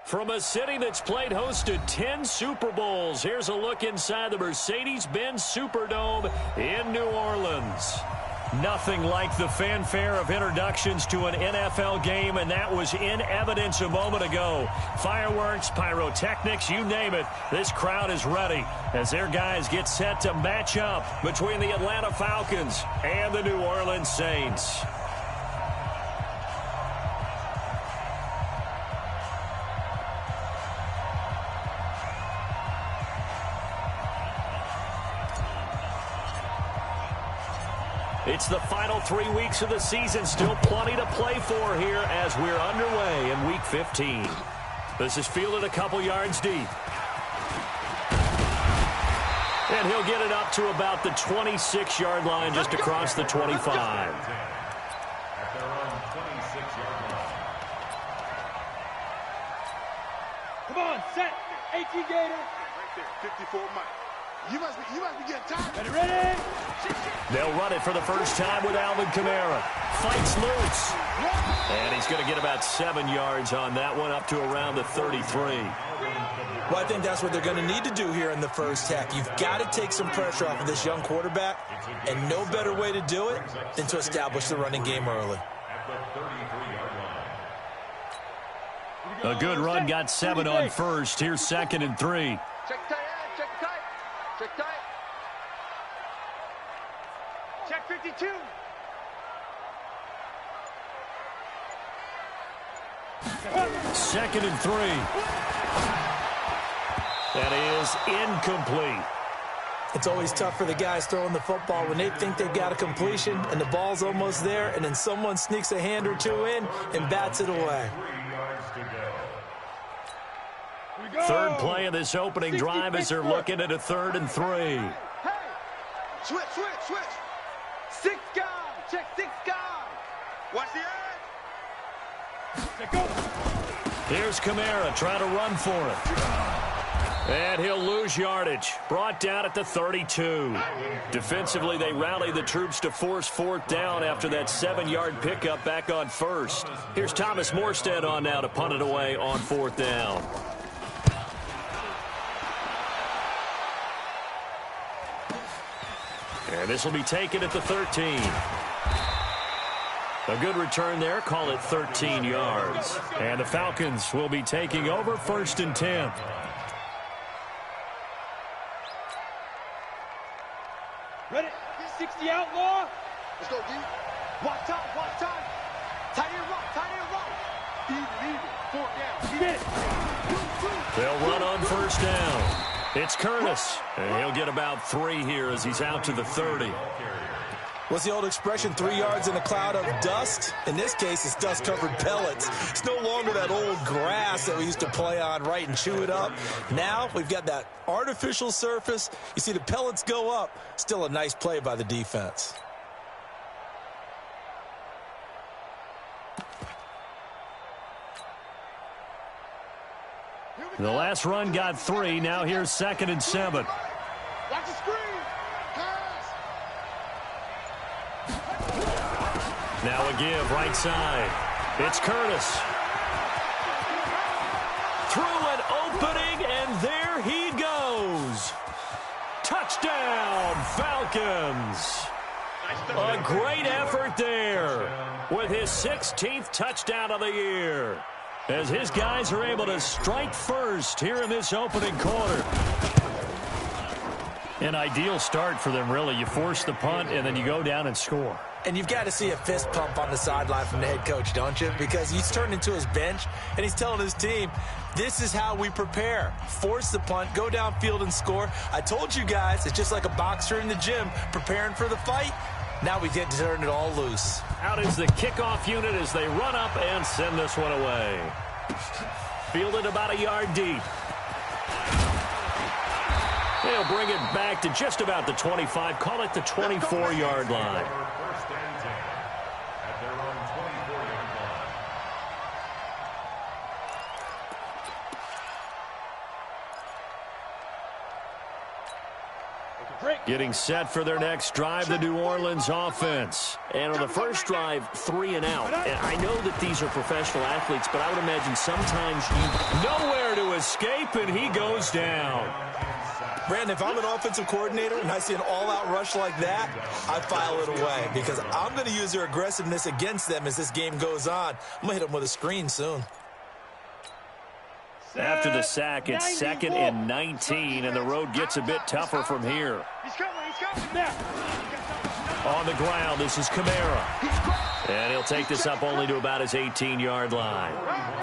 From a city that's played host to 10 Super Bowls, here's a look inside the Mercedes-Benz Superdome in New Orleans. Nothing like the fanfare of introductions to an NFL game, and that was in evidence a moment ago. Fireworks, pyrotechnics, you name it. This crowd is ready as their guys get set to match up between the Atlanta Falcons and the New Orleans Saints. It's the final 3 weeks of the season. Still plenty to play for here as we're underway in Week 15. This is fielded a couple yards deep. And he'll get it up to about the 26-yard line, just across the 25. Come on, set. 18 Gator. Right there, 54 Mike. You must be getting tired. Ready? They'll run it for the first time with Alvin Kamara. Fights loose. And he's going to get about 7 yards on that one, up to around the 33. Well, I think that's what they're going to need to do here in the first half. You've got to take some pressure off of this young quarterback, and no better way to do it than to establish the running game early. A good run, got 7 on first. Here's 2nd and 3. Check tight end, check tight. Check tight. Check 52. Second and 3. That is incomplete. It's always tough for the guys throwing the football when they think they've got a completion and the ball's almost there, and then someone sneaks a hand or two in and bats it away. Third play of this opening drive as they're looking at a 3rd and 3. Hey! Switch. 6 guys. Check 6 guys. Watch the edge. Here's Kamara trying to run for it. And he'll lose yardage. Brought down at the 32. Defensively, they rally the troops to force 4th down after that 7-yard pickup back on 1st. Here's Thomas Morstead on now to punt it away on 4th down. And this will be taken at the 13. A good return there. Call it 13 yards. And the Falcons will be taking over 1st and 10. Ready? 60 outlaw. Let's go, D. Watch time. Tight end rock. Even. 4th down. They'll run on 1st down. It's Curtis. And he'll get about 3 here as he's out to the 30. What's the old expression, 3 yards in a cloud of dust? In this case, it's dust-covered pellets. It's no longer that old grass that we used to play on, right, and chew it up. Now we've got that artificial surface. You see the pellets go up. Still a nice play by the defense. The last run got 3. Now here's 2nd and 7. Watch the screen. Pass. Now a give right side. It's Curtis. Through an opening, and there he goes. Touchdown, Falcons. A great effort there with his 16th touchdown of the year, as his guys are able to strike first here in this opening quarter. An ideal start for them, really. You force the punt, and then you go down and score. And you've got to see a fist pump on the sideline from the head coach, don't you? Because he's turned into his bench, and he's telling his team, this is how we prepare. Force the punt, go downfield and score. I told you guys, it's just like a boxer in the gym preparing for the fight. Now we get to turn it all loose. Out is the kickoff unit as they run up and send this one away. Fielded about a yard deep. They'll bring it back to just about the 25. Call it the 24-yard line. Getting set for their next drive, the New Orleans offense. And on the first drive, 3 and out. And I know that these are professional athletes, but I would imagine sometimes nowhere to escape, and he goes down. Brandon, if I'm an offensive coordinator and I see an all-out rush like that, I file it away because I'm going to use their aggressiveness against them as this game goes on. I'm going to hit them with a screen soon. After the sack, it's 2nd and 19, and the road gets a bit tougher from here. He's coming now. On the ground, this is Kamara. And he'll take this up only to about his 18-yard line.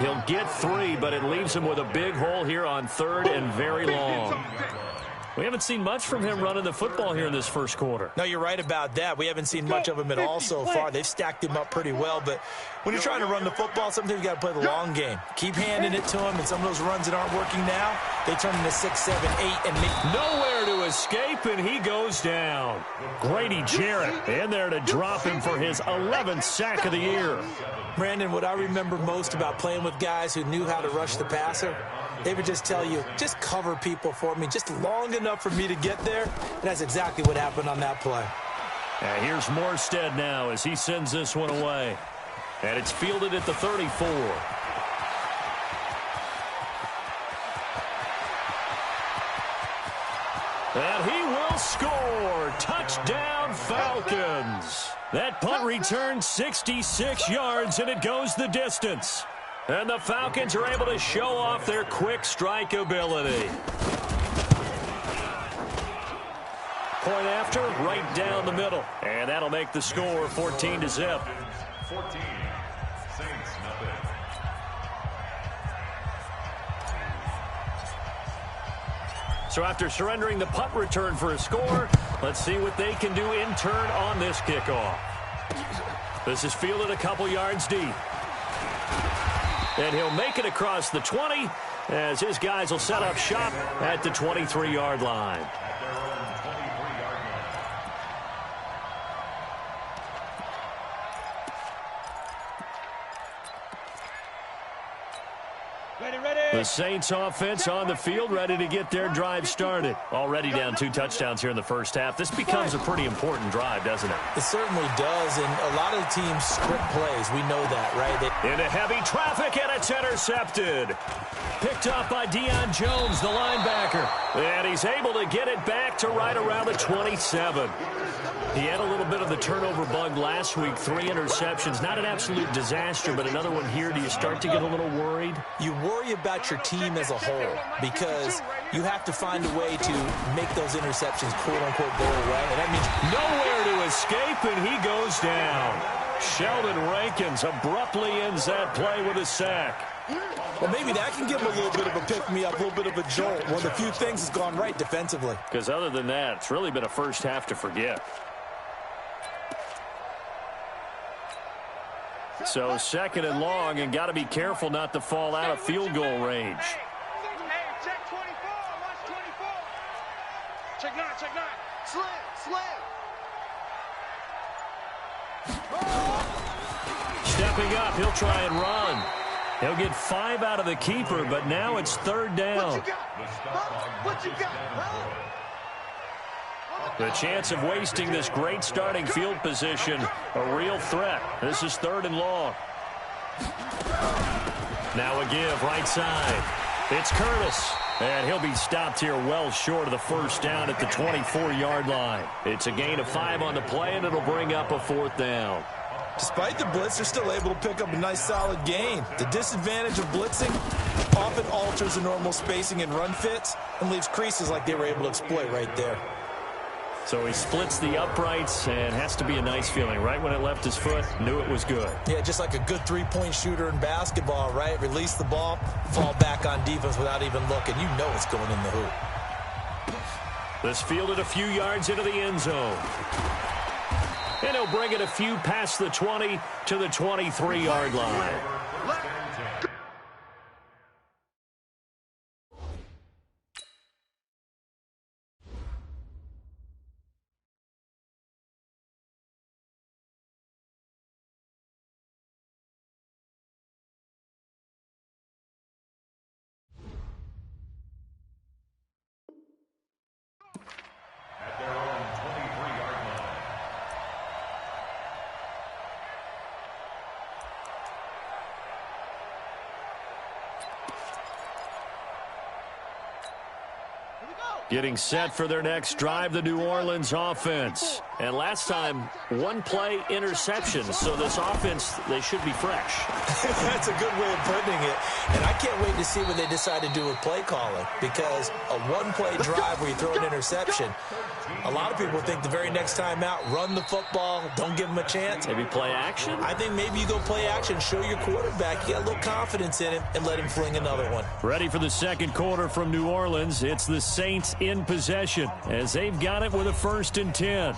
He'll get 3, but it leaves him with a big hole here on 3rd and very long. We haven't seen much from him running the football here in this first quarter. No, you're right about that. We haven't seen much of him at all so far. They've stacked him up pretty well, but when you're trying to run the football, sometimes you got to play the long game. Keep handing it to him, and some of those runs that aren't working now, they turn into 6, 7, 8, and nowhere to escape, and he goes down. Grady Jarrett in there to drop him for his 11th sack of the year. Brandon, what I remember most about playing with guys who knew how to rush the passer, they would just tell you, just cover people for me, just long enough for me to get there. And that's exactly what happened on that play. And here's Morstead now as he sends this one away. And it's fielded at the 34. And he will score. Touchdown, Falcons. That punt return 66 yards, and it goes the distance. And the Falcons are able to show off their quick strike ability. Point after, right down the middle. And that'll make the score 14-0. 14. Saints, nothing. So after surrendering the punt return for a score, let's see what they can do in turn on this kickoff. This is fielded a couple yards deep. And he'll make it across the 20 as his guys will set up shop at the 23-yard line. The Saints offense on the field, ready to get their drive started. Already down 2 touchdowns here in the first half. This becomes a pretty important drive, doesn't it? It certainly does, and a lot of the teams script plays. We know that, right? Into heavy traffic, and it's intercepted. Picked up by Deion Jones, the linebacker. And he's able to get it back to right around the 27. He had a little bit of the turnover bug last week, 3 interceptions. Not an absolute disaster, but another one here. Do you start to get a little worried? You worry about your team as a whole because you have to find a way to make those interceptions, quote-unquote, go away. And that means nowhere to escape, and he goes down. Sheldon Rankins abruptly ends that play with a sack. Well, maybe that can give him a little bit of a pick-me-up, a little bit of a jolt. One of the few things has gone right defensively. Because other than that, it's really been a first half to forget. So 2nd and long, and got to be careful not to fall out of field goal range. Hey, check 24. Watch 24. Check 9, check 9. Slam. Stepping up, he'll try and run. He'll get 5 out of the keeper, but now it's 3rd down. What you got? Huh? The chance of wasting this great starting field position, a real threat. This is 3rd and long. Now a give, right side. It's Curtis. And he'll be stopped here well short of the first down at the 24-yard line. It's a gain of 5 on the play, and it'll bring up a 4th down. Despite the blitz, they're still able to pick up a nice solid gain. The disadvantage of blitzing often alters the normal spacing and run fits and leaves creases like they were able to exploit right there. So he splits the uprights, and has to be a nice feeling. Right when it left his foot, knew it was good. Yeah, just like a good three-point shooter in basketball, right? Release the ball, fall back on defense without even looking. You know it's going in the hoop. This fielded a few yards into the end zone. And he'll bring it a few past the 20 to the 23-yard line. Getting set for their next drive, the New Orleans offense. And last time, one play interception. So this offense, they should be fresh. That's a good way of putting it. And I can't wait to see what they decide to do with play calling. Because a one-play drive where you throw an interception, a lot of people think the very next time out, run the football, don't give them a chance. Maybe play action? I think maybe you go play action, show your quarterback, you got a little confidence in him, and let him fling another one. Ready for the second quarter from New Orleans. It's the Saints in possession as they've got it with a 1st and 10.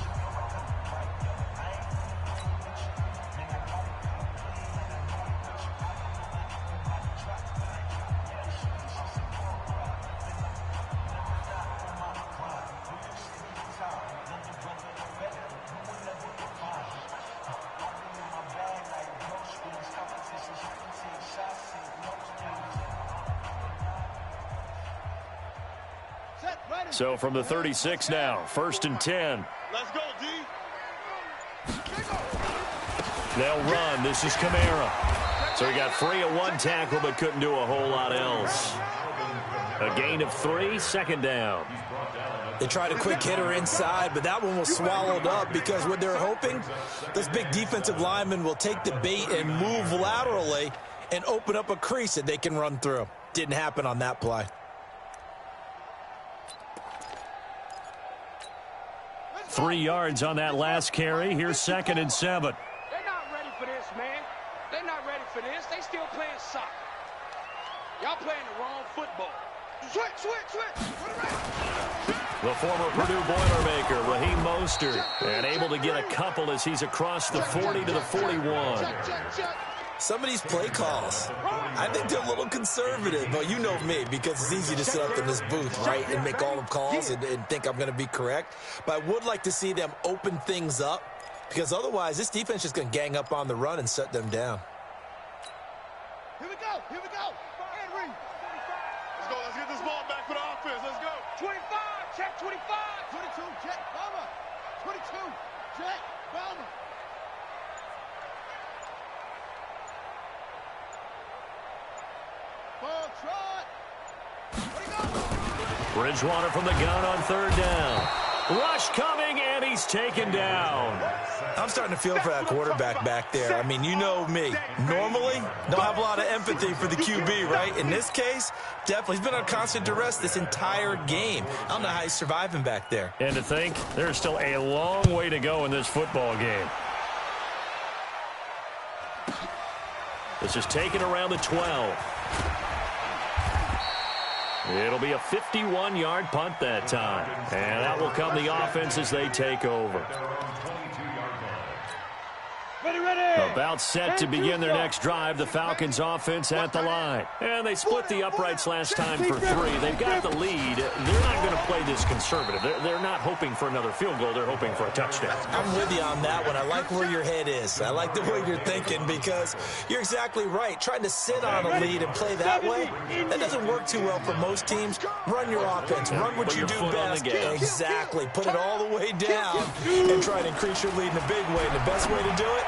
So from the 36 now, 1st and 10. Let's go, D. They'll run. This is Kamara. So he got free of one tackle but couldn't do a whole lot else. A gain of 3, 2nd down. They tried a quick hitter inside, but that one was swallowed up because what they're hoping, this big defensive lineman will take the bait and move laterally and open up a crease that they can run through. Didn't happen on that play. 3 yards on that last carry. Here's 2nd and 7. They're not ready for this, man. They're not ready for this. They still playing soccer. Y'all playing the wrong football. Switch. The former Purdue Boilermaker, Raheem Mostert, and able to get a couple as he's across the 40 to the 41. Some of these play calls, I think they're a little conservative, but you know me, because it's easy to sit up in this booth, right, and make all the calls and think I'm going to be correct. But I would like to see them open things up, because otherwise this defense is going to gang up on the run and shut them down. Here we go. Henry. Let's get this ball back for the offense. Let's go. 25. Check 25. 22. Check Bama. 22. Check Bama. Ball trot. Bridgewater from the gun on 3rd down. Rush coming, and he's taken down. I'm starting to feel for that quarterback back there. I mean, you know me. Normally, don't have a lot of empathy for the QB, right? In this case, definitely. He's been on constant duress this entire game. I don't know how he's surviving back there. And to think, there's still a long way to go in this football game. This is taken around the 12. It'll be a 51-yard punt that time. And that will come the offense as they take over. About set to begin their next drive, the Falcons offense at the line. And they split the uprights last time for 3. They've got the lead. They're not going to play this conservative. They're not hoping for another field goal. They're hoping for a touchdown. I'm with you on that one. I like where your head is. I like the way you're thinking because you're exactly right. Trying to sit on a lead and play that way, that doesn't work too well for most teams. Run your offense. Run what you do best. Exactly. Put it all the way down and try to increase your lead in a big way. And the best way to do it,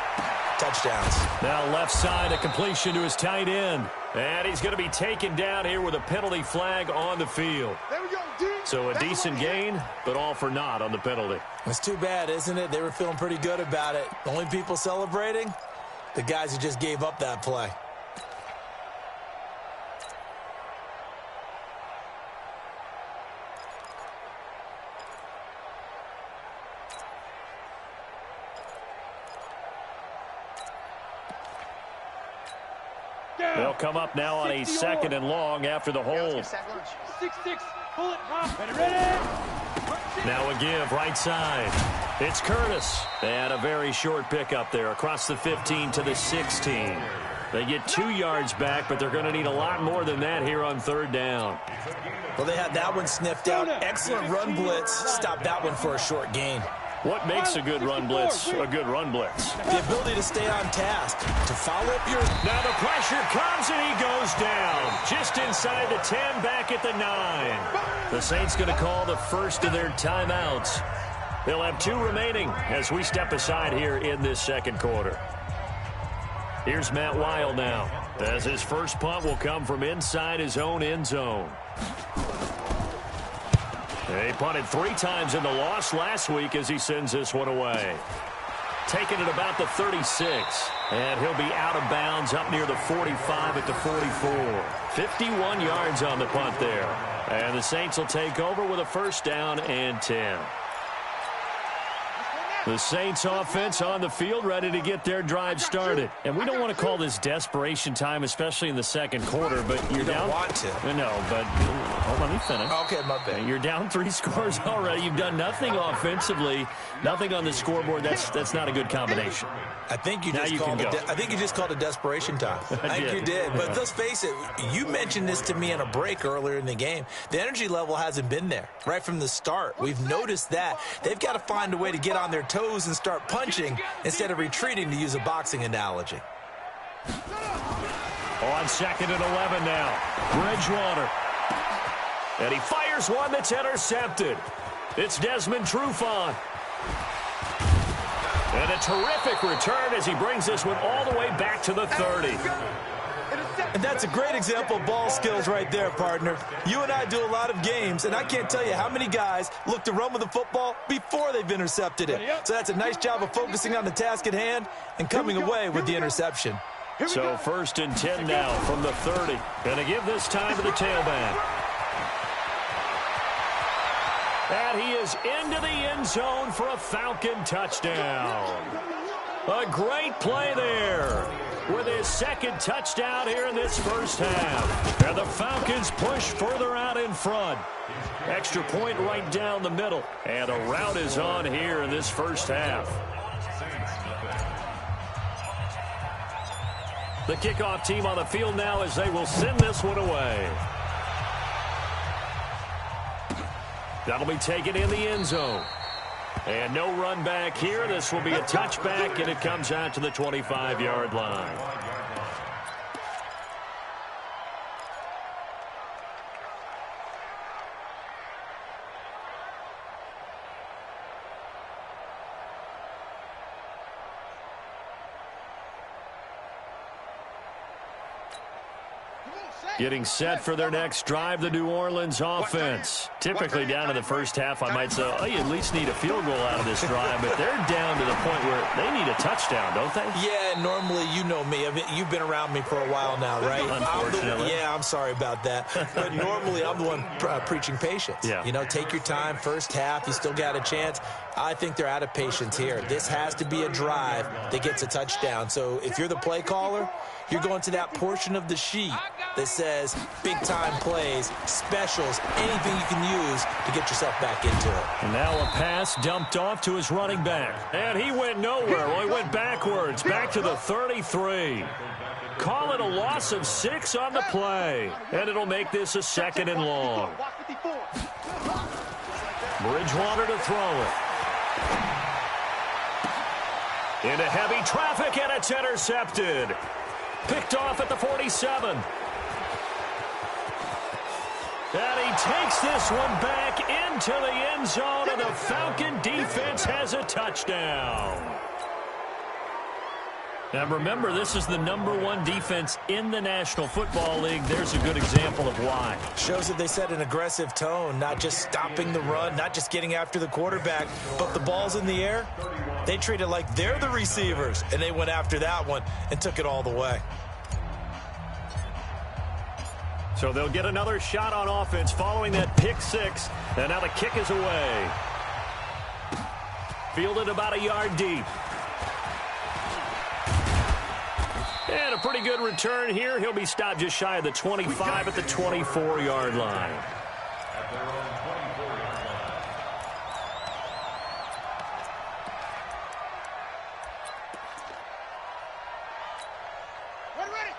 touchdowns. Now left side, a completion to his tight end. And he's going to be taken down here with a penalty flag on the field. There we go, D. So a decent gain, but all for naught on the penalty. It's too bad, isn't it? They were feeling pretty good about it. The only people celebrating, the guys who just gave up that play. They'll come up now on a 2nd and long after the hold. 6-6. Pull it hot. Ready. Now a give right side. It's Curtis. And a very short pickup there across the 15 to the 16. They get 2 yards back, but they're going to need a lot more than that here on 3rd down. Well, they had that one sniffed out. Excellent run blitz. Stopped that one for a short gain. What makes a good run blitz a good run blitz? The ability to stay on task, to follow up your... Now the pressure comes and he goes down. Just inside the 10, back at the 9. The Saints going to call the first of their timeouts. They'll have 2 remaining as we step aside here in this second quarter. Here's Matt Weil now, as his first punt will come from inside his own end zone. He punted 3 times in the loss last week as he sends this one away. Taking it about the 36. And he'll be out of bounds up near the 45 at the 44. 51 yards on the punt there. And the Saints will take over with a first down and 10. The Saints offense on the field ready to get their drive started. And we don't want to call this desperation time, especially in the second quarter, but you're down. You don't want to. No, but hold on, let me finish. Okay, my bad. You're down 3 scores already. You've done nothing offensively, nothing on the scoreboard. That's not a good combination. I think you just called it desperation time. I think you did. But let's face it, you mentioned this to me in a break earlier in the game. The energy level hasn't been there right from the start. We've noticed that. They've got to find a way to get on their toes and start punching instead of retreating, to use a boxing analogy. On 2nd and 11 now. Bridgewater. And he fires one that's intercepted. It's Desmond Trufant. And a terrific return as he brings this one all the way back to the 30. And that's a great example of ball skills right there, partner. You and I do a lot of games, and I can't tell you how many guys look to run with the football before they've intercepted it. So that's a nice job of focusing on the task at hand and coming away with the interception. So 1st and 10 now from the 30. Gonna give this time to the tailback. And he is into the end zone for a Falcon touchdown. A great play there with his 2nd touchdown here in this first half. And the Falcons push further out in front. Extra point right down the middle. And a rout is on here in this first half. The kickoff team on the field now as they will send this one away. That'll be taken in the end zone. And no run back here. This will be a touchback, and it comes out to the 25-yard line. Getting set for their next drive, the New Orleans offense. Typically down in the first half, I might say, oh, you at least need a field goal out of this drive, but they're down to the point where they need a touchdown, don't they? Yeah, normally, you know me. I mean, you've been around me for a while now, right? Unfortunately. I'm sorry about that. But normally, I'm the one preaching patience. Yeah. You know, take your time, first half, you still got a chance. I think they're out of patience here. This has to be a drive that gets a touchdown. So if you're the play caller, you're going to that portion of the sheet that says big-time plays, specials, anything you can use to get yourself back into it. And now a pass dumped off to his running back. And he went nowhere. Well, he went backwards, back to the 33. Call it a loss of 6 on the play. And it'll make this a 2nd and long. Bridgewater to throw it. Into heavy traffic, and it's intercepted. Picked off at the 47. And he takes this one back into the end zone, and the Falcon defense has a touchdown. Now remember, this is the #1 defense in the National Football League. There's a good example of why. Shows that they set an aggressive tone, not just stopping the run, not just getting after the quarterback, but the ball's in the air. They treat it like they're the receivers, and they went after that one and took it all the way. So they'll get another shot on offense following that pick 6. And now the kick is away. Fielded about a yard deep. And a pretty good return here. He'll be stopped just shy of the 25 at the 24-yard line.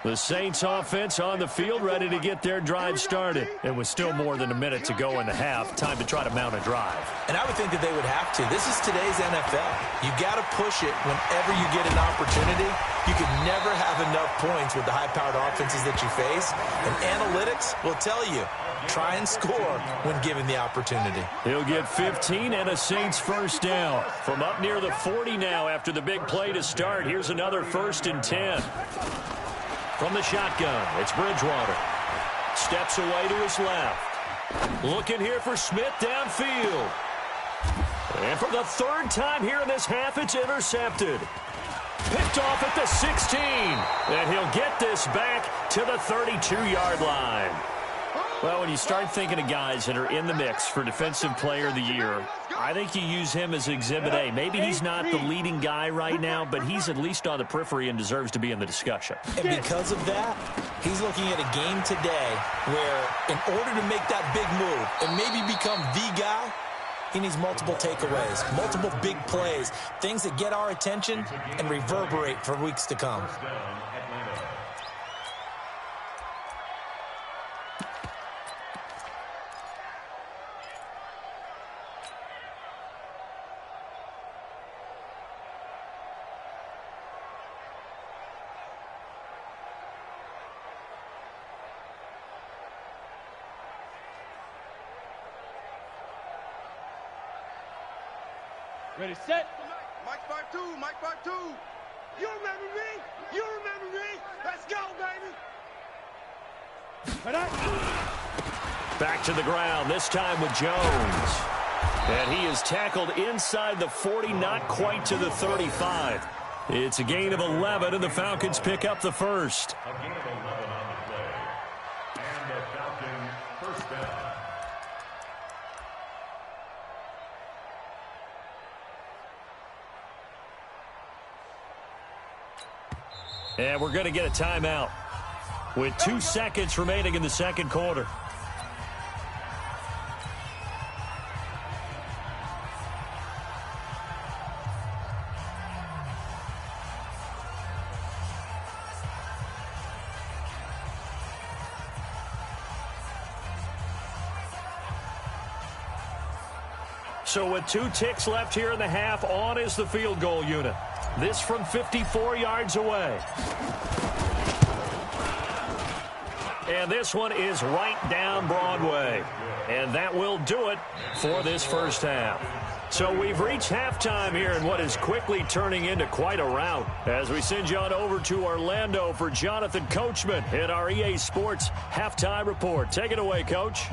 The Saints offense on the field ready to get their drive started. And with still more than a minute to go in the half, time to try to mount a drive. And I would think that they would have to. This is today's NFL. You got to push it whenever you get an opportunity. You can never have enough points with the high-powered offenses that you face. And analytics will tell you, try and score when given the opportunity. He'll get 15 and a Saints first down. From up near the 40 now after the big play to start. Here's another 1st and 10. From the shotgun, it's Bridgewater. Steps away to his left. Looking here for Smith downfield. And for the third time here in this half, it's intercepted. Picked off at the 16. And he'll get this back to the 32-yard line. Well, when you start thinking of guys that are in the mix for Defensive Player of the Year, I think you use him as Exhibit A. Maybe he's not the leading guy right now, but he's at least on the periphery and deserves to be in the discussion. And because of that, he's looking at a game today where in order to make that big move and maybe become the guy, he needs multiple takeaways, multiple big plays, things that get our attention and reverberate for weeks to come. Ready, set. Mike 5-2, Mike 5-2. You remember me? You remember me? Let's go, baby. Back to the ground, this time with Jones. And he is tackled inside the 40, not quite to the 35. It's a gain of 11, and the Falcons pick up the first. A gain of 11 on the play. And the Falcon first down. And we're going to get a timeout with 2 seconds remaining in the second quarter. So with 2 ticks left here in the half, on is the field goal unit. This from 54 yards away. And this one is right down Broadway. And that will do it for this first half. So we've reached halftime here in what is quickly turning into quite a rout. As we send you on over to Orlando for Jonathan Coachman in our EA Sports Halftime Report. Take it away, Coach.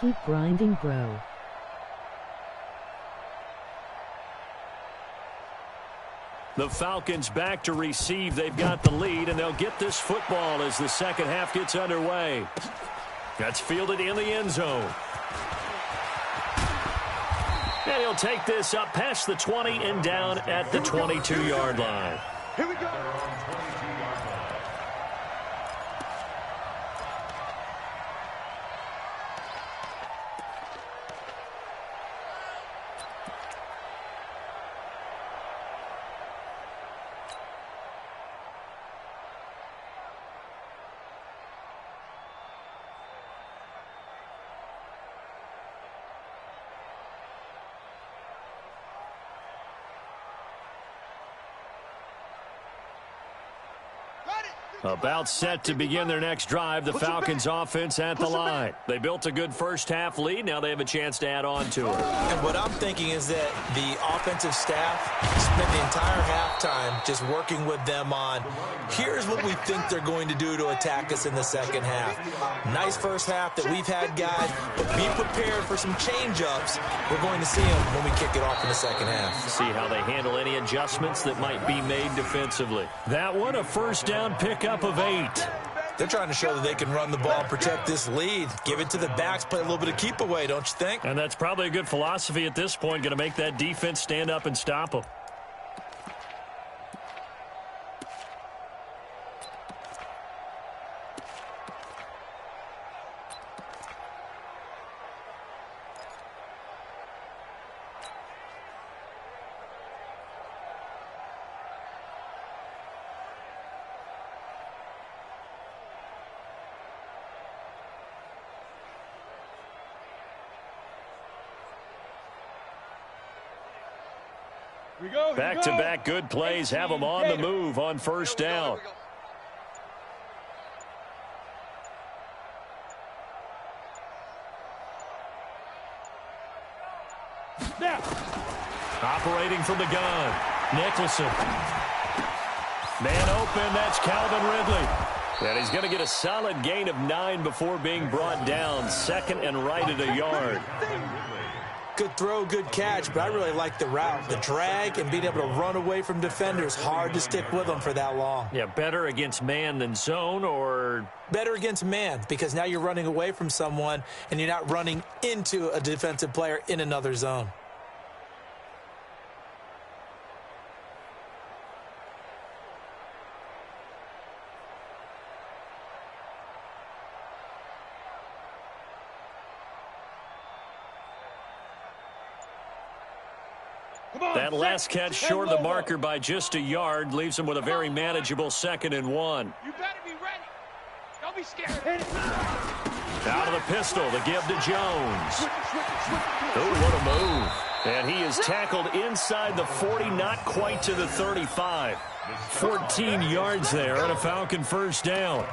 Keep grinding, bro. The Falcons back to receive. They've got the lead, and they'll get this football as the second half gets underway. That's fielded in the end zone. And he'll take this up past the 20 and down at the 22-yard line. Here we go. About set to begin their next drive, the Falcons offense at the line. They built a good first-half lead. Now they have a chance to add on to it. And what I'm thinking is that the offensive staff spent the entire halftime just working with them on, here's what we think they're going to do to attack us in the second half. Nice first half that we've had, guys, but be prepared for some change-ups. We're going to see them when we kick it off in the second half. See how they handle any adjustments that might be made defensively. That one, a first down pickup of 8. They're trying to show that they can run the ball, protect this lead, give it to the backs, play a little bit of keep away, don't you think? And that's probably a good philosophy at this point, going to make that defense stand up and stop them. Back-to-back good plays have them on the move on first down. Operating from the gun, Nicholson. Man open, that's Calvin Ridley. And he's going to get a solid gain of 9 before being brought down. Second and right at a yard. Good throw, good catch, but I really like the route. The drag and being able to run away from defenders, hard to stick with them for that long. Yeah, better against man than zone, or? Better against man, because now you're running away from someone and you're not running into a defensive player in another zone. That last catch short of the marker by just a yard leaves him with a very manageable 2nd and 1. You better be ready. Don't be scared. Out of the pistol, the give to Jones. Oh, what a move. And he is tackled inside the 40, not quite to the 35. 14 yards there and a Falcon first down.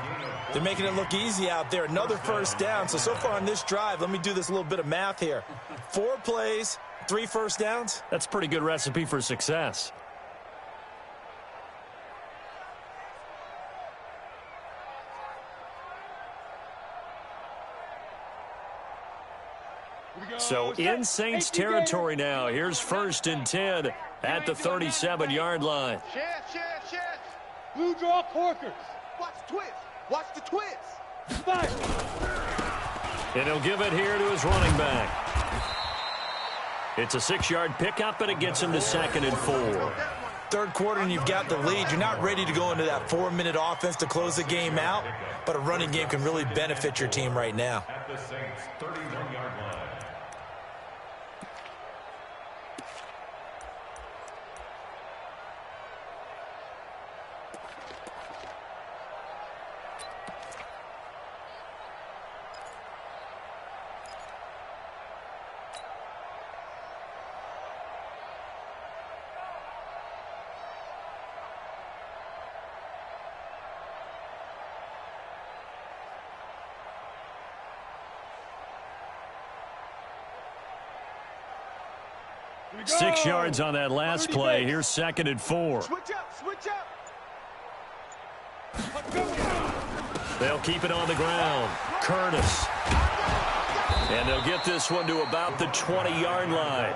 They're making it look easy out there. Another first down. So far on this drive, let me do this little bit of math here. 4 plays, 3 first downs. That's a pretty good recipe for success. So in Saints territory now. Here's 1st and 10 at the 37-yard line. Chance. Blue draw corkers. Watch the twist. Watch the twist. Fire. And he'll give it here to his running back. It's a 6-yard pickup, and it gets him to 2nd and 4. Third quarter, and you've got the lead. You're not ready to go into that 4-minute offense to close the game out, but a running game can really benefit your team right now. At the Saints' 31-yard line. Six yards on that last play. Here's 2nd and 4. Switch up. They'll keep it on the ground. Curtis. And they'll get this one to about the 20-yard line.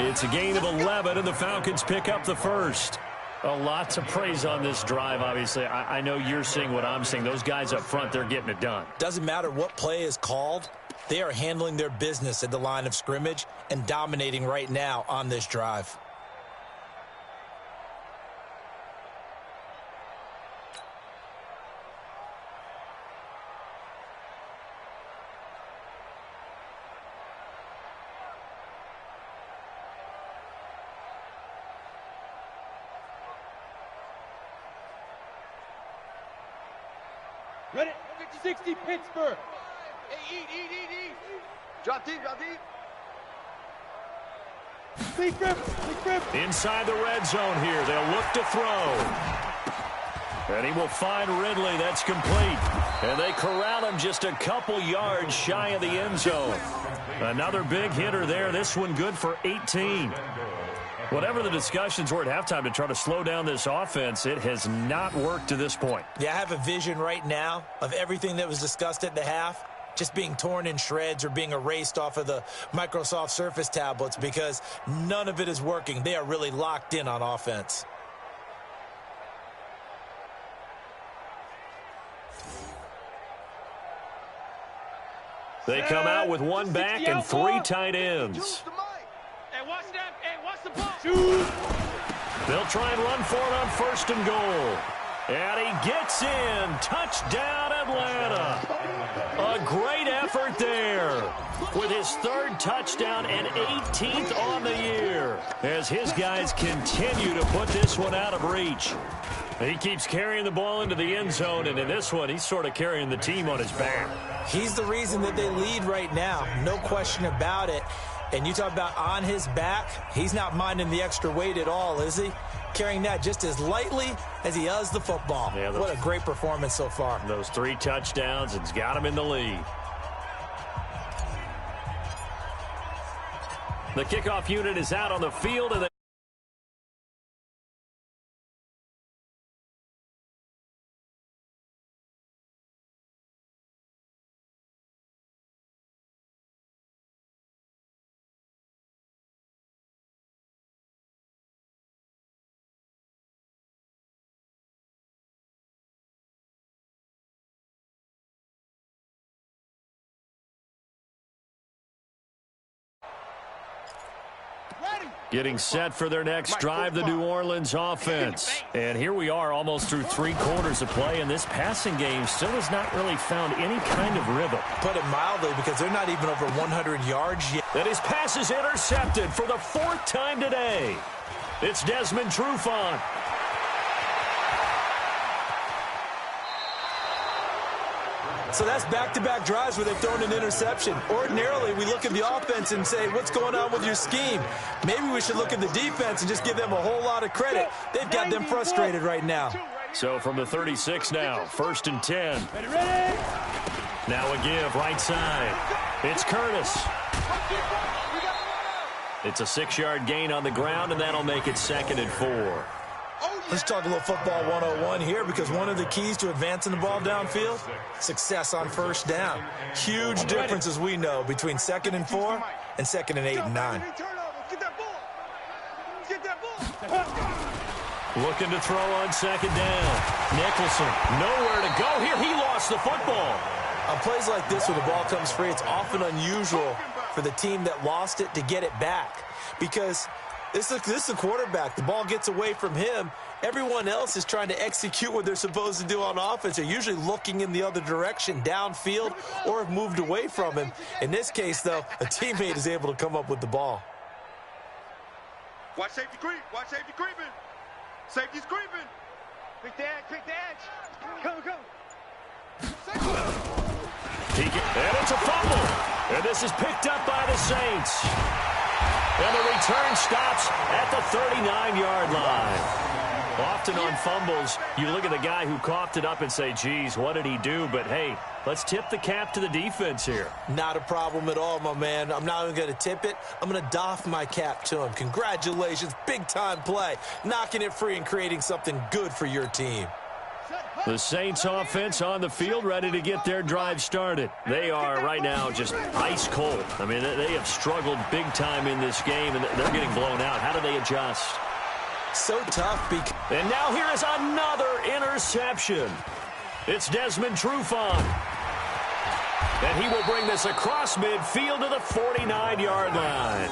It's a gain of 11, and the Falcons pick up the first. A lot to praise on this drive, obviously. I know you're seeing what I'm seeing. Those guys up front, they're getting it done. Doesn't matter what play is called. They are handling their business at the line of scrimmage and dominating right now on this drive. Ready? 60 Pittsburgh. Hey, eat. Drop deep. Big grip. Inside the red zone here. They'll look to throw. And he will find Ridley. That's complete. And they corral him just a couple yards shy of the end zone. Another big hitter there. This one good for 18. Whatever the discussions were at halftime to try to slow down this offense, it has not worked to this point. Yeah, I have a vision right now of everything that was discussed at the half just being torn in shreds or being erased off of the Microsoft Surface tablets because none of it is working. They are really locked in on offense. They come out with one back and three tight ends. Hey, watch that. Hey, watch the ball. They'll try and run for it on 1st and goal. And he gets in. Touchdown, Atlanta. A great effort there with his 3rd touchdown and 18th on the year as his guys continue to put this one out of reach. He keeps carrying the ball into the end zone, and in this one, he's sort of carrying the team on his back. He's the reason that they lead right now. No question about it. And you talk about on his back, he's not minding the extra weight at all, is he? Carrying that just as lightly as he does the football. Yeah, what a great performance so far. Those 3 touchdowns, it's got him in the lead. The kickoff unit is out on the field, and getting set for their next drive, the New Orleans offense. And here we are almost through 3 quarters of play, and this passing game still has not really found any kind of rhythm. Put it mildly, because they're not even over 100 yards yet. And his pass is intercepted for the 4th time today. It's Desmond Trufant. So that's back-to-back drives where they've thrown an interception. Ordinarily, we look at the offense and say, what's going on with your scheme? Maybe we should look at the defense and just give them a whole lot of credit. They've got them frustrated right now. So from the 36 now, 1st and 10. Now a give, right side. It's Curtis. It's a 6-yard gain on the ground, and that'll make it 2nd and 4. Let's talk a little football 101 here, because one of the keys to advancing the ball downfield, success on 1st down. Huge difference, as we know, between 2nd and 4 and 2nd and 8 and 9. Looking to throw on 2nd down. Nicholson, nowhere to go here. He lost the football. On plays like this where the ball comes free, it's often unusual for the team that lost it to get it back, because this is the quarterback. The ball gets away from him. Everyone else is trying to execute what they're supposed to do on offense. They're usually looking in the other direction, downfield, or have moved away from him. In this case, though, a teammate is able to come up with the ball. Watch safety creep. Watch safety creeping. Safety's creeping. Pick the edge. Pick the edge. Come. And it's a fumble. And this is picked up by the Saints. And the return stops at the 39-yard line. Often on fumbles, you look at the guy who coughed it up and say, geez, what did he do? But, hey, let's tip the cap to the defense here. Not a problem at all, my man. I'm not even going to tip it. I'm going to doff my cap to him. Congratulations. Big-time play. Knocking it free and creating something good for your team. The Saints offense on the field, ready to get their drive started. They are right now just ice cold. I mean, they have struggled big time in this game, and they're getting blown out. How do they adjust? So tough. And now here is another interception. It's Desmond Trufant. And he will bring this across midfield to the 49-yard line.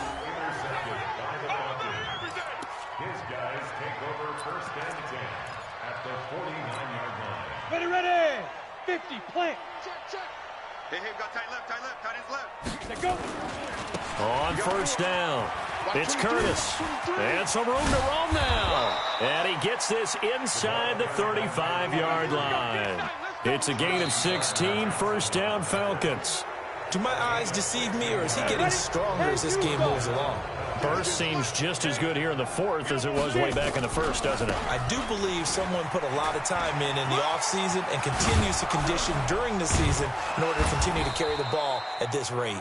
His guys take over 1st and 10 at the 49-yard line. Ready. 50, plant. Check. Hey, got tight left. Tight ends left. Let go. On 1st down, it's Curtis. And some room to roam now. And he gets this inside the 35-yard line. It's a gain of 16, 1st down Falcons. Do my eyes deceive me, or is he getting stronger as this game moves along? Burst seems just as good here in the fourth as it was way back in the first, doesn't it? I do believe someone put a lot of time in the offseason and continues to condition during the season in order to continue to carry the ball at this rate.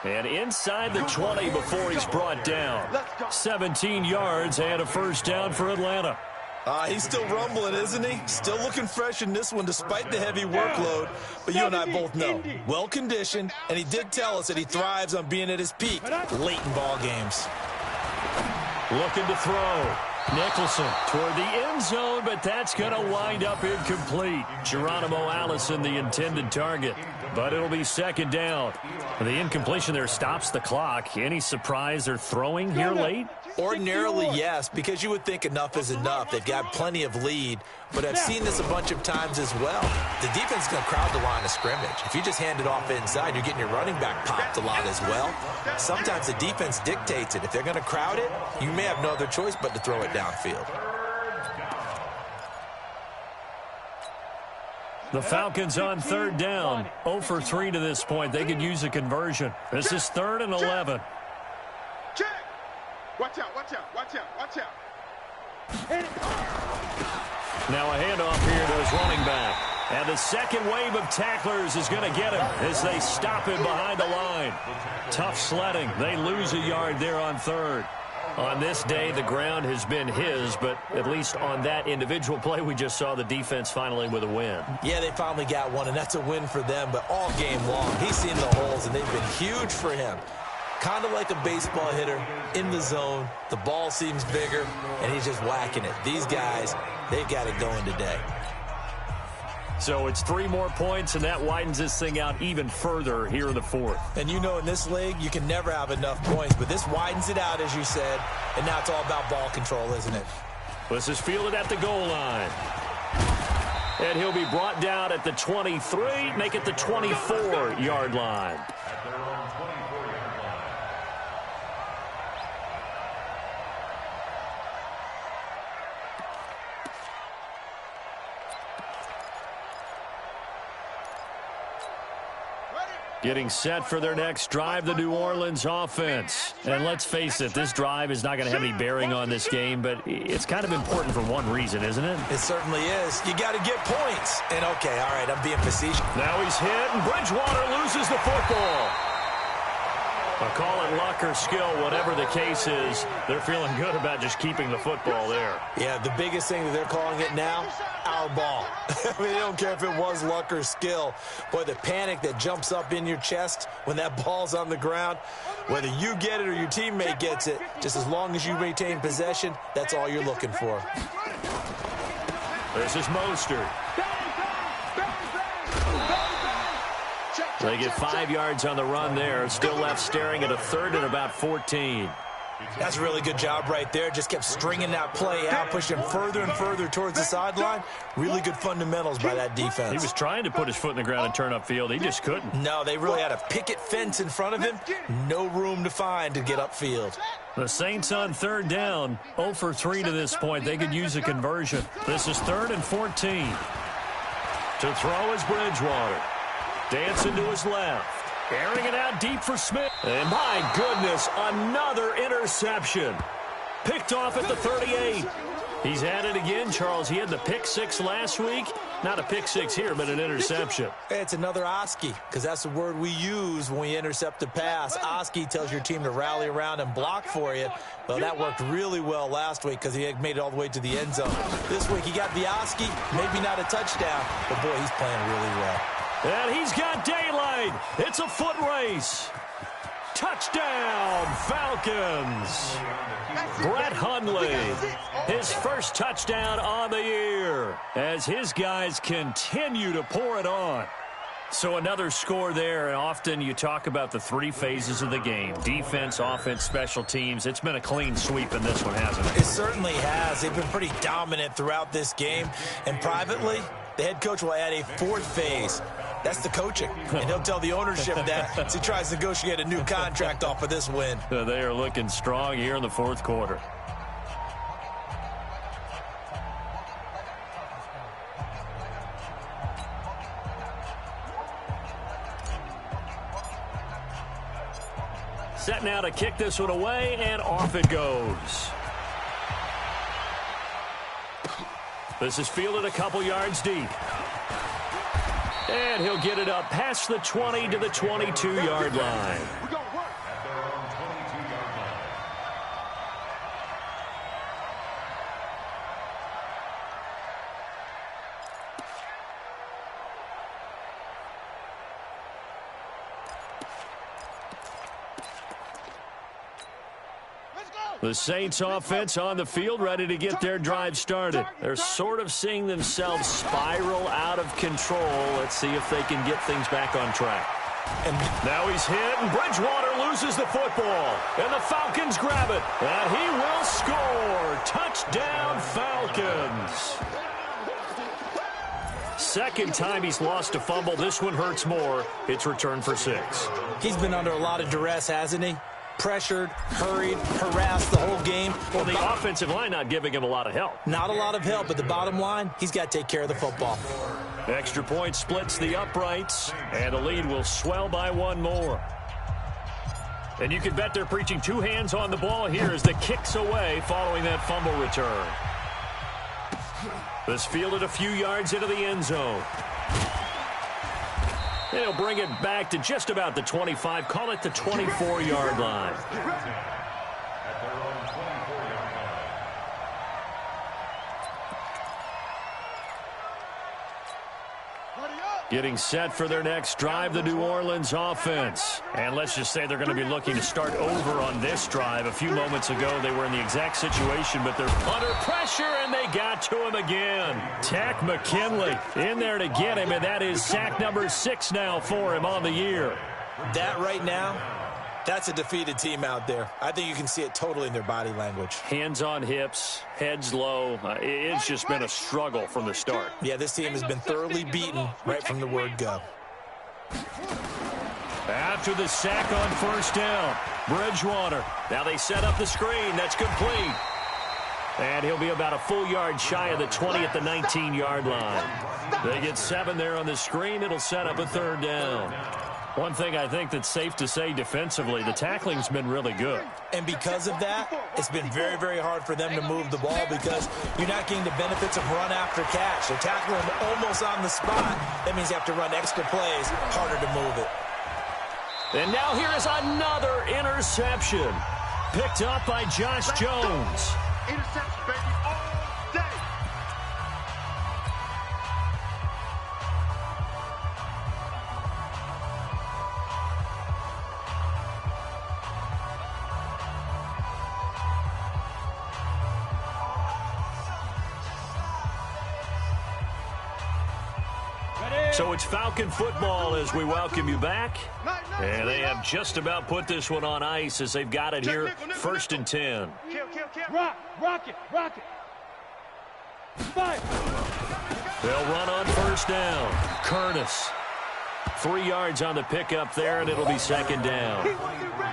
And inside the 20 before he's brought down. 17 yards and a first down for Atlanta. He's still rumbling, isn't he? Still looking fresh in this one despite the heavy workload. But you and I both know, well-conditioned, and he did tell us that he thrives on being at his peak late in ball games. Looking to throw. Nicholson toward the end zone, but that's going to wind up incomplete. Geronimo Allison, the intended target, but it'll be second down. The incompletion there stops the clock. Any surprise they're throwing here late? Ordinarily, yes, because you would think enough is enough. They've got plenty of lead, but I've seen this a bunch of times as well. The defense is going to crowd the line of scrimmage. If you just hand it off inside, you're getting your running back popped a lot as well. Sometimes the defense dictates it. If they're going to crowd it, you may have no other choice but to throw it downfield. The Falcons on third down. 0 for 3 to this point. They could use a conversion. This is 3rd and 11. Check. Watch out, watch out, watch out, watch out. Now a handoff here to his running back. And the second wave of tacklers is going to get him as they stop him behind the line. Tough sledding. They lose a yard there on third. On this day, the ground has been his, but at least on that individual play, we just saw the defense finally with a win. Yeah, they finally got one, and that's a win for them, but all game long, he's seen the holes, and they've been huge for him. Kind of like a baseball hitter in the zone. The ball seems bigger, and he's just whacking it. These guys, they've got it going today. So it's 3 more points, and that widens this thing out even further here in the fourth. And you know in this league, you can never have enough points, but this widens it out, as you said, and now it's all about ball control, isn't it? This is fielded at the goal line. And he'll be brought down at the 23, make it the 24-yard line. Getting set for their next drive, the New Orleans offense. And let's face it, this drive is not going to have any bearing on this game, but it's kind of important for one reason, isn't it? It certainly is. You got to get points. And, okay, all right, I'm being facetious. Now he's hit, and Bridgewater loses the football. I'll call it luck or skill, whatever the case is. They're feeling good about just keeping the football there. Yeah, the biggest thing that they're calling it now, our ball. I mean, they don't care if it was luck or skill. Boy, the panic that jumps up in your chest when that ball's on the ground, whether you get it or your teammate gets it, just as long as you retain possession, that's all you're looking for. This is Mostert. They get 5 yards on the run there. Still left staring at a 3rd and about 14. That's a really good job right there. Just kept stringing that play out, pushing further and further towards the sideline. Really good fundamentals by that defense. He was trying to put his foot in the ground and turn upfield. He just couldn't. No, they really had a picket fence in front of him. No room to find to get upfield. The Saints on third down. 0 for 3 to this point. They could use a conversion. This is 3rd and 14. To throw is Bridgewater. Dancing to his left. Airing it out deep for Smith. And my goodness, another interception. Picked off at the 38. He's at it again, Charles. He had the pick 6 last week. Not a pick 6 here, but an interception. It's another Oski, because that's the word we use when we intercept a pass. Oski tells your team to rally around and block for you. Well, that worked really well last week because he had made it all the way to the end zone. This week he got the Oski, maybe not a touchdown, but boy, he's playing really well. And he's got daylight. It's a foot race. Touchdown, Falcons. Brett Hundley, his first touchdown on the year as his guys continue to pour it on. So another score there, and often you talk about the 3 phases of the game. Defense, offense, special teams. It's been a clean sweep in this one, hasn't it? It certainly has. They've been pretty dominant throughout this game. And privately, the head coach will add a 4th phase. That's the coaching. And he'll tell the ownership that as he tries to negotiate a new contract off of this win. They are looking strong here in the 4th quarter. Set now to kick this one away, and off it goes. This is fielded a couple yards deep. And he'll get it up past the 20 to the 22-yard line. At their own 22-yard line. The Saints offense on the field, ready to get their drive started. They're sort of seeing themselves spiral out of control. Let's see if they can get things back on track. And now he's hit, and Bridgewater loses the football. And the Falcons grab it. And he will score. Touchdown, Falcons. Second time he's lost a fumble. This one hurts more. It's returned for 6. He's been under a lot of duress, hasn't he? Pressured, hurried, harassed the whole game. Well, the offensive line not giving him a lot of help. Not a lot of help, but the bottom line, he's got to take care of the football. Extra point splits the uprights, and the lead will swell by one more. And you can bet they're preaching 2 hands on the ball here as the kick's away following that fumble return. This fielded a few yards into the end zone. They'll bring it back to just about the 25, call it the 24-yard line. At their own 24-yard line. Getting set for their next drive, the New Orleans offense. And let's just say they're going to be looking to start over on this drive. A few moments ago, they were in the exact situation, but they're under pressure, and they got to him again. Tack McKinley in there to get him, and that is sack number 6 now for him on the year. That right now, that's a defeated team out there. I think you can see it totally in their body language. Hands on hips, heads low. It's just been a struggle from the start. Yeah, this team has been thoroughly beaten right from the word go. After the sack on first down, Bridgewater. Now they set up the screen. That's complete. And he'll be about a full yard shy of the 20 at the 19-yard line. They get 7 there on the screen. It'll set up a 3rd down. One thing I think that's safe to say defensively, the tackling's been really good. And because of that, it's been very, very hard for them to move the ball because you're not getting the benefits of run after catch. They're tackling almost on the spot. That means you have to run extra plays, harder to move it. And now here is another interception. Picked up by Josh Jones. Interception, baby, all day. So it's Falcon football as we welcome you back. And they have just about put this one on ice as they've got it here, 1st and 10. Rock it. Fire. They'll run on first down. Curtis. 3 yards on the pickup there, and it'll be 2nd down.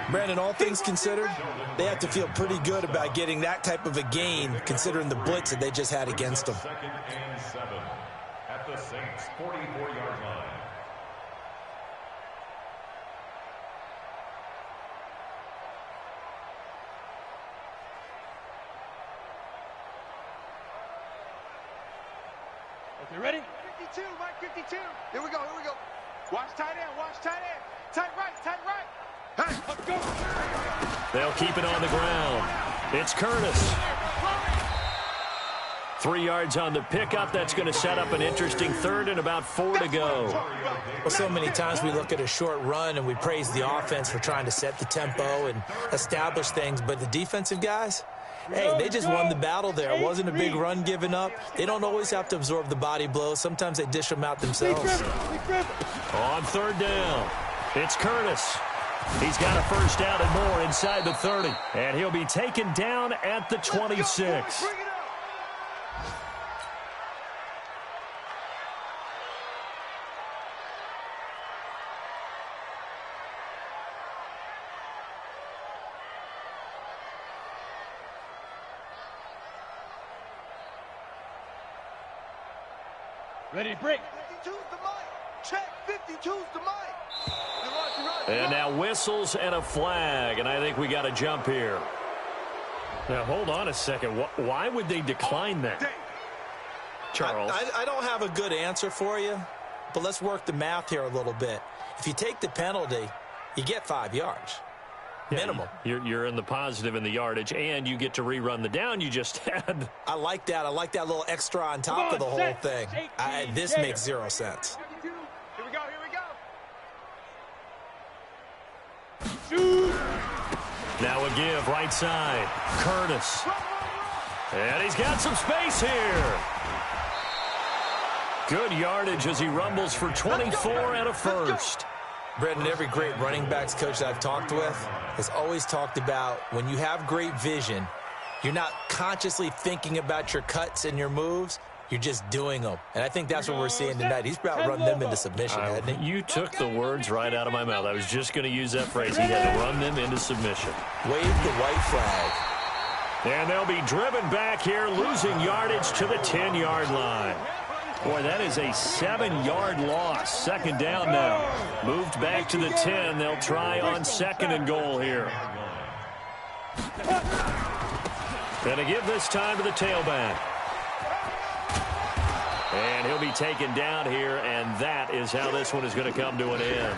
Brandon, all things considered, they have to feel pretty good about getting that type of a gain considering the blitz that they just had against them. 2nd and 7 at the Saints' 44-yard line. You ready? 52, Mike 52. Here we go. Watch tight end. Tight right. Hey, let's go. They'll keep it on the ground. It's Curtis. 3 yards on the pickup. That's going to set up an interesting 3rd and about 4 to go. Well, so many times we look at a short run and we praise the offense for trying to set the tempo and establish things, but the defensive guys, hey, they just won the battle there. It wasn't a big run given up. They don't always have to absorb the body blows. Sometimes they dish them out themselves. On 3rd down, it's Curtis. He's got a 1st down and more inside the 30. And he'll be taken down at the 26. Ready to break. 52's the mic. Check. 52's the mic. And now whistles and a flag, and I think we got a jump here. Now, hold on a second. Why would they decline that? Charles? I don't have a good answer for you, but let's work the math here a little bit. If you take the penalty, you get 5 yards. Minimum. You're in the positive in the yardage, and you get to rerun the down you just had. I like that. I like that little extra on top of the whole thing. This makes 0 sense. Here we go. Now a give, right side. Curtis. And he's got some space here. Good yardage as he rumbles for 24 and a first. Brendan, every great running backs coach that I've talked with has always talked about when you have great vision, you're not consciously thinking about your cuts and your moves. You're just doing them. And I think that's what we're seeing tonight. He's about running them into submission, hasn't he? You took the words right out of my mouth. I was just going to use that phrase. He had to run them into submission. Wave the white flag. And they'll be driven back here, losing yardage to the 10-yard line. Boy, that is a 7-yard loss. Second down now. Moved back to the 10. They'll try on second and goal here. Gonna give this time to the tailback. And he'll be taken down here, and that is how this one is going to come to an end.